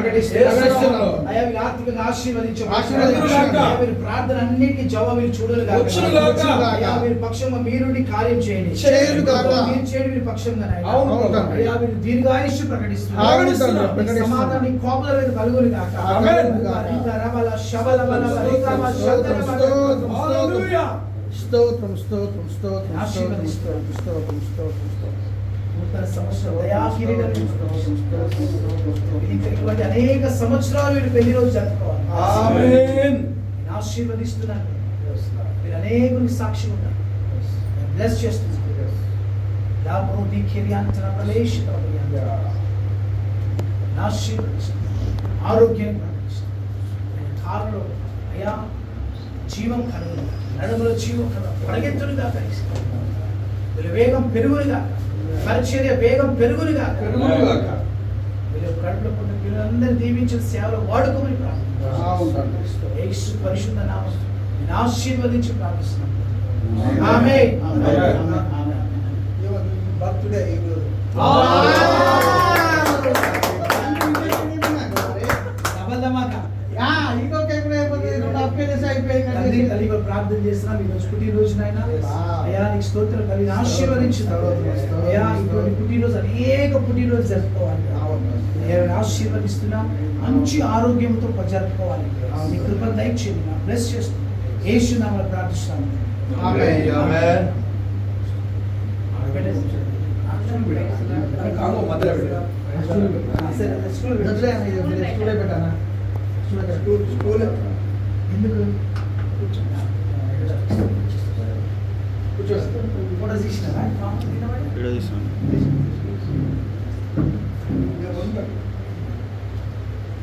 ప్రకటిస్తున్నాను. అయ్యా మీరు ఆర్థికంగా ఆశీర్వదించబడును. మీరు ప్రార్థన అన్నిటికీ జవాబు మీరు చూడలుగా. అయ్యా మీరు పక్షంగా మీరుండి కార్యం చేయండి. మీరు చేయండి మీరు పక్షంగా. అయ్యా మీరు దీర్ఘాయుష్షు ప్రకటిస్తున్నారు. సమాధానం కోపల మీద కలుగును గాక. స్తోత్రం స్తోత్రం స్తోత్రం ఆశీర్వదిస్తున్నాను. స్తోత్రం స్తోత్రం స్తోత్రం. నూతన సంవత్సరం దయా కిరీటం ఇటువంటి అనేక సంవత్సరాలు మీరు పెళ్లి రోజు జరుపుకోవాలి. ఆమేన్. నేను ఆశీర్వదిస్తున్నాను. మీరు అనేకులకు సాక్షి ఉన్నారు. బ్లెస్ చేస్తున్నాను. లాభో దీఖ్యరియాంతర ప్రవేశితం ఆరోగ్యం కారులో అయ్యా జీవం కలుగు, నడుములో జీవం కలుగు, పరిగెత్తులుగా కలిసి వేగం పెరుగులుగా, పరిచర్య వేగం పెరుగులుగా వీళ్ళు కడుపులో పుట్టిన వీళ్ళందరూ దీవించిన సేవలో వాడుకోమని ప్రార్థిస్తున్నాను. యేసు పరిశుద్ధ నామములో నేను ఆశీర్వదించి ప్రార్థిస్తున్నాను. ఆమేన్. బర్త్డే ప్రార్థన చేస్తున్నా. ఈ రోజు పుట్టినరోజు నాయనా అయ్యా నీకు స్తోత్రం కలిగి ఆశీర్వదించుతాను. అయ్యా ఇటువంటి పుట్టినరోజు అనేక పుట్టినరోజు జరుపుకోవాలి. ఆశీర్వదిస్తున్నా. మంచి ఆరోగ్యంతో జరుపుకోవాలి. నీ కృప దయచేయండి. నా బ్లెస్ చేస్తాను. యేసు నామములో ప్రార్థిస్తాను. ఆమేన్. ఎందుకు ఫోటో తీసినా